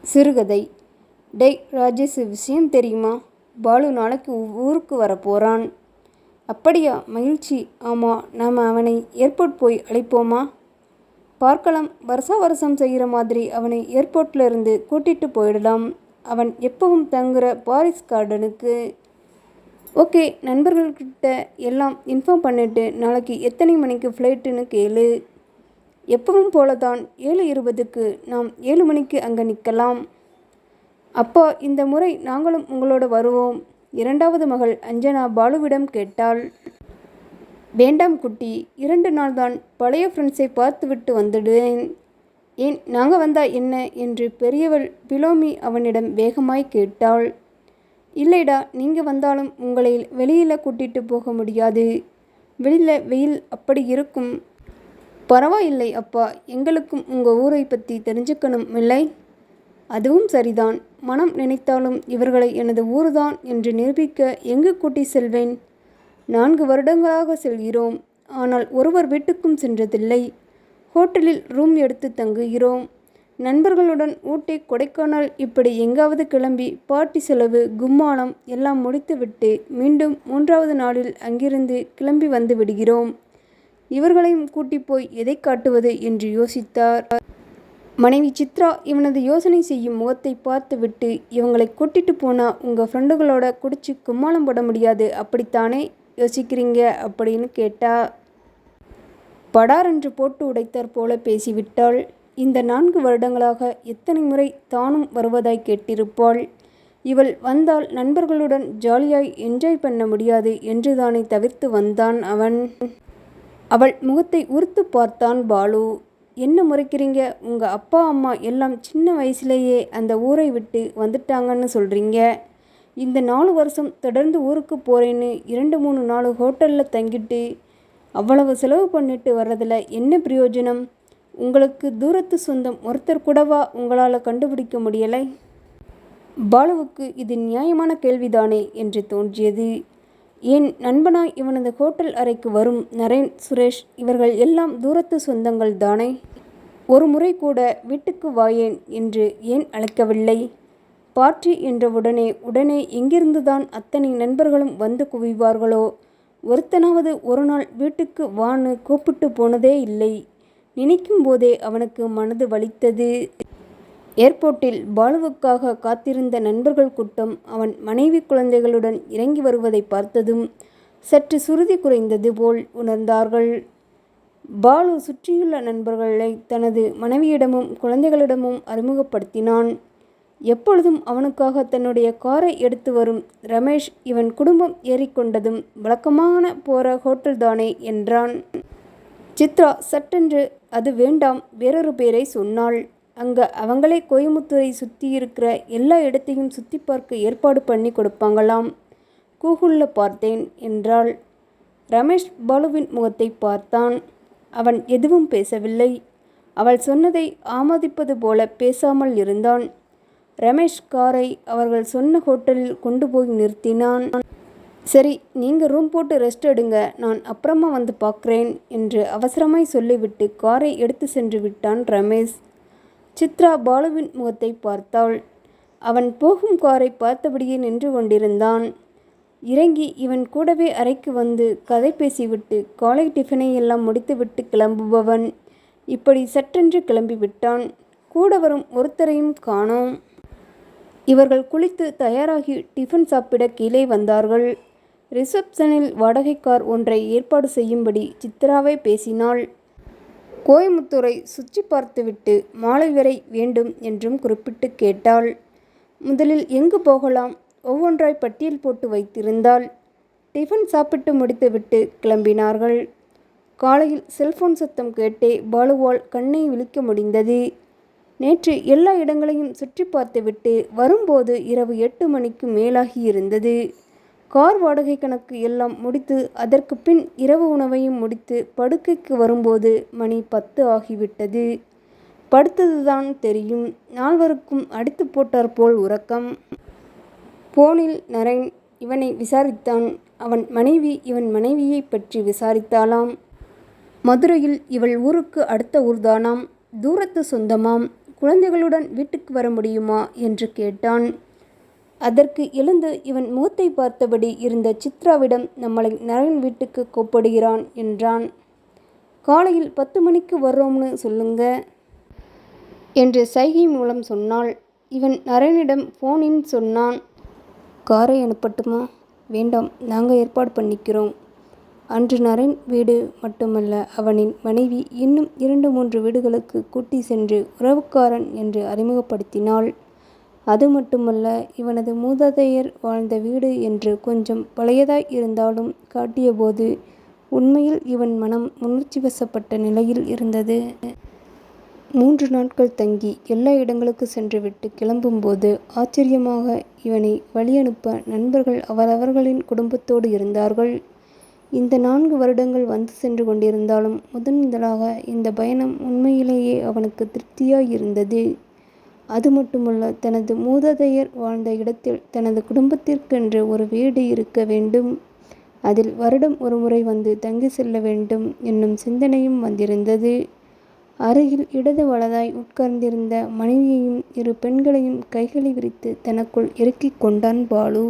சிறுகதை. டேய் ராஜேஷ், விஷயம் தெரியுமா? பாலு நாளைக்கு ஊருக்கு வரப்போகிறான். அப்படியா? மகிழ்ச்சி. ஆமாம், நாம் அவனை ஏர்போர்ட் போய் அழைப்போமா? பார்க்கலாம். வருஷம் செய்கிற மாதிரி அவனை ஏர்போர்ட்டில் இருந்து கூட்டிகிட்டு போயிடலாம். அவன் எப்பவும் தங்குற பாரிஸ் கார்டனுக்கு. ஓகே, நண்பர்கள்கிட்ட எல்லாம் இன்ஃபார்ம் பண்ணிவிட்டு நாளைக்கு எத்தனை மணிக்கு ஃப்ளைட்டுன்னு கேளு. எப்பவும் போல தான் 7:20க்கு. நாம் 7 மணிக்கு அங்கே நிற்கலாம். அப்பா, இந்த முறை நாங்களும் உங்களோட வருவோம். இரண்டாவது மகள் அஞ்சனா பாலுவிடம் கேட்டாள். வேண்டாம் குட்டி, 2 நாள் தான். பழைய ஃப்ரெண்ட்ஸை பார்த்துவிட்டு வந்துடுவேன். ஏன், நாங்கள் வந்தா என்ன என்று பெரியவள் பிலோமி அவனிடம் வேகமாய் கேட்டாள். இல்லைடா, நீங்கள் வந்தாலும் உங்களை வெளியில் கூட்டிகிட்டு போக முடியாது. வெளியில் வெயில் அப்படி இருக்கும். பரவாயில்லை அப்பா, எங்களுக்கும் உங்கள் ஊரை பற்றி தெரிஞ்சுக்கணும் இல்லை? அதுவும் சரிதான். மனம் நினைத்தாலும் இவர்களை எனது ஊர்தான் என்று நிரூபிக்க எங்கு கூட்டி செல்வேன்? 4 வருடங்களாக செல்கிறோம். ஆனால் ஒருவர் வீட்டுக்கும் சென்றதில்லை. ஹோட்டலில் ரூம் எடுத்து தங்குகிறோம். நண்பர்களுடன் ஊட்டி, கொடைக்கானல் இப்படி எங்காவது கிளம்பி பார்ட்டி, செலவு, கும்மாளம் எல்லாம் முடித்துவிட்டு மீண்டும் 3வது நாளில் அங்கிருந்து கிளம்பி வந்து விடுகிறோம். இவர்களையும் கூட்டி போய் எதை காட்டுவது என்று யோசித்தார். மனைவி சித்ரா இவனது யோசனை செய்யும் முகத்தை பார்த்துவிட்டு, இவங்களை கூட்டிட்டு போனால் உங்கள் ஃப்ரெண்டுகளோட குடிச்சு கும்மாளம் போட முடியாது, அப்படித்தானே யோசிக்கிறீங்க அப்படின்னு கேட்டா. படாரென்று போட்டு உடைத்தார் போல பேசிவிட்டாள். இந்த 4 வருடங்களாக எத்தனை முறை தானும் வருவதாய் கேட்டிருப்பாள். இவள் வந்தால் நண்பர்களுடன் ஜாலியாய் என்ஜாய் பண்ண முடியாது என்று தானே தவிர்த்து வந்தான் அவன். அவள் முகத்தை உறுத்து பார்த்தான் பாலு. என்ன முறைக்கிறீங்க? உங்கள் அப்பா அம்மா எல்லாம் சின்ன வயசுலேயே அந்த ஊரை விட்டு வந்துட்டாங்கன்னு சொல்கிறீங்க. இந்த 4 வருஷம் தொடர்ந்து ஊருக்கு போகிறேன்னு 2-3 நாள் ஹோட்டலில் தங்கிட்டு அவ்வளவு செலவு பண்ணிட்டு வர்றதில் என்ன பிரயோஜனம்? உங்களுக்கு தூரத்து சொந்தம் ஒருத்தர் கூடவா உங்களால் கண்டுபிடிக்க முடியலை? பாலுவுக்கு இது நியாயமான கேள்விதானே என்று தோன்றியது. என் நண்பனாய் இவனது ஹோட்டல் அறைக்கு வரும் நரேன், சுரேஷ் இவர்கள் எல்லாம் தூரத்து சொந்தங்கள் தானே. ஒரு முறை கூட வீட்டுக்கு வாயேன் என்று ஏன் அழைக்கவில்லை? பார்ட்டி என்றவுடனே எங்கிருந்துதான் அத்தனை நண்பர்களும் வந்து குவிவார்களோ? ஒருத்தனாவது ஒரு நாள் வீட்டுக்கு வான்னு கூப்பிட்டு போனதே இல்லை. நினைக்கும் போதே அவனுக்கு மனது வலித்தது. ஏர்போர்ட்டில் பாலுவுக்காக காத்திருந்த நண்பர்கள் கூட்டம் அவன் மனைவி குழந்தைகளுடன் இறங்கி வருவதை பார்த்ததும் சற்று சுருதி குறைந்தது போல் உணர்ந்தார்கள். பாலு சுற்றியுள்ள நண்பர்களை தனது மனைவியிடமும் குழந்தைகளிடமும் அறிமுகப்படுத்தினான். எப்பொழுதும் அவனுக்காக தன்னுடைய காரை எடுத்து வரும் ரமேஷ் இவன் குடும்பம் ஏறிக்கொண்டதும் வழக்கமான போகிற ஹோட்டல் தானே என்றான். சித்ரா சட்டென்று அது வேண்டாம், வேறொரு பேரை சொன்னாள். அங்கே அவங்களே கோயமுத்தூரை சுற்றி இருக்கிற எல்லா இடத்தையும் சுற்றி பார்க்க ஏற்பாடு பண்ணி கொடுப்பாங்களாம். கூகுளில் பார்த்தேன் என்றாள். ரமேஷ் பாலுவின் முகத்தை பார்த்தான். அவன் எதுவும் பேசவில்லை. அவள் சொன்னதை ஆமோதிப்பது போல பேசாமல் இருந்தான். ரமேஷ் காரை அவர்கள் சொன்ன ஹோட்டலில் கொண்டு போய் நிறுத்தினான். சரி, நீங்கள் ரூம் போட்டு ரெஸ்ட் எடுங்க, நான் அப்புறமா வந்து பார்க்குறேன் என்று அவசரமாய் சொல்லிவிட்டு காரை எடுத்து சென்று விட்டான் ரமேஷ். சித்ரா பாலுவின் முகத்தை பார்த்தாள். அவன் போகும் காரை பார்த்தபடியே நின்று கொண்டிருந்தான். இறங்கி இவன் கூடவே அறைக்கு வந்து கதை பேசிவிட்டு காலை டிஃபனை எல்லாம் முடித்துவிட்டு கிளம்புபவன் இப்படி சட்டென்று கிளம்பிவிட்டான். கூட வரும் ஒருத்தரையும் காணோம். இவர்கள் குளித்து தயாராகி டிஃபன் சாப்பிட கீழே வந்தார்கள். ரிசப்ஷனில் வாடகை கார் ஒன்றை ஏற்பாடு செய்யும்படி சித்ராவை பேசினாள். கோயமுத்தூரை சுற்றி பார்த்துவிட்டு மாலை வரை வேண்டும் என்றும் குறிப்பிட்டு கேட்டாள். முதலில் எங்கு போகலாம்? ஒவ்வொன்றாய் பட்டியல் போட்டு வைத்திருந்தாள். டிஃபன் சாப்பிட்டு முடித்துவிட்டு கிளம்பினார்கள். காலையில் செல்போன் சத்தம் கேட்டே பாலுவால் கண்ணை விழிக்க முடிந்தது. நேற்று எல்லா இடங்களையும் சுற்றி பார்த்துவிட்டு வரும்போது இரவு 8 மணிக்கு மேலாகி இருந்தது. கார் வாடகை கணக்கு எல்லாம் முடித்து அதற்கு பின் இரவு உணவையும் முடித்து படுக்கைக்கு வரும்போது மணி 10 ஆகிவிட்டது. படுத்ததுதான் தெரியும். 4வருக்கும் அடித்து போட்டார் போல் உறக்கம். போனில் நரேன் இவனை விசாரித்தான். அவன் மனைவி இவன் மனைவியை பற்றி விசாரித்தாளாம். மதுரையில் இவள் ஊருக்கு அடுத்த ஊர்தானாம். தூரத்து சொந்தமாம். குழந்தைகளுடன் வீட்டுக்கு வர முடியுமா என்று கேட்டான். அதற்கு எழுந்து இவன் முகத்தை பார்த்தபடி இருந்த சித்ராவிடம், நம்மளை நரேன் வீட்டுக்கு கூப்பிடுகிறான் என்றான். காலையில் 10 மணிக்கு வர்றோம்னு சொல்லுங்க என்று சைகை மூலம் சொன்னாள். இவன் நரேனிடம் போனின் சொன்னான். காரை அனுப்பட்டுமா? வேண்டாம், நாங்கள் ஏற்பாடு பண்ணிக்கிறோம். அன்று நரேன் வீடு மட்டுமல்ல, அவனின் மனைவி இன்னும் 2-3 வீடுகளுக்கு கூட்டி சென்று உறவுக்காரன் என்று அறிமுகப்படுத்தினாள். அது மட்டுமல்ல, இவனது மூதாதையர் வாழ்ந்த வீடு என்று கொஞ்சம் பழையதாய் இருந்தாலும் காட்டியபோது உண்மையில் இவன் மனம் உணர்ச்சி வசப்பட்ட நிலையில் இருந்தது. 3 நாட்கள் தங்கி எல்லா இடங்களுக்கு சென்றுவிட்டு கிளம்பும்போது ஆச்சரியமாக இவனை வழியனுப்ப நண்பர்கள் அவரவர்களின் குடும்பத்தோடு இருந்தார்கள். இந்த 4 வருடங்கள் வந்து சென்று கொண்டிருந்தாலும் முதலாக இந்த பயணம் உண்மையிலேயே அவனுக்கு திருப்தியாய் இருந்தது. அது மட்டுமல்ல, தனது மூதாதையர் வாழ்ந்த இடத்தில் தனது குடும்பத்திற்கென்று ஒரு வீடு இருக்க வேண்டும், அதில் வருடம் ஒரு முறை வந்து தங்கி செல்ல வேண்டும் என்னும் சிந்தனையும் வந்திருந்தது. அருகில் இடது வலதாய் உட்கார்ந்திருந்த மனைவியையும் 2 பெண்களையும் கைகளை விரித்து தனக்குள் இறுக்கிக் கொண்டான் பாலு.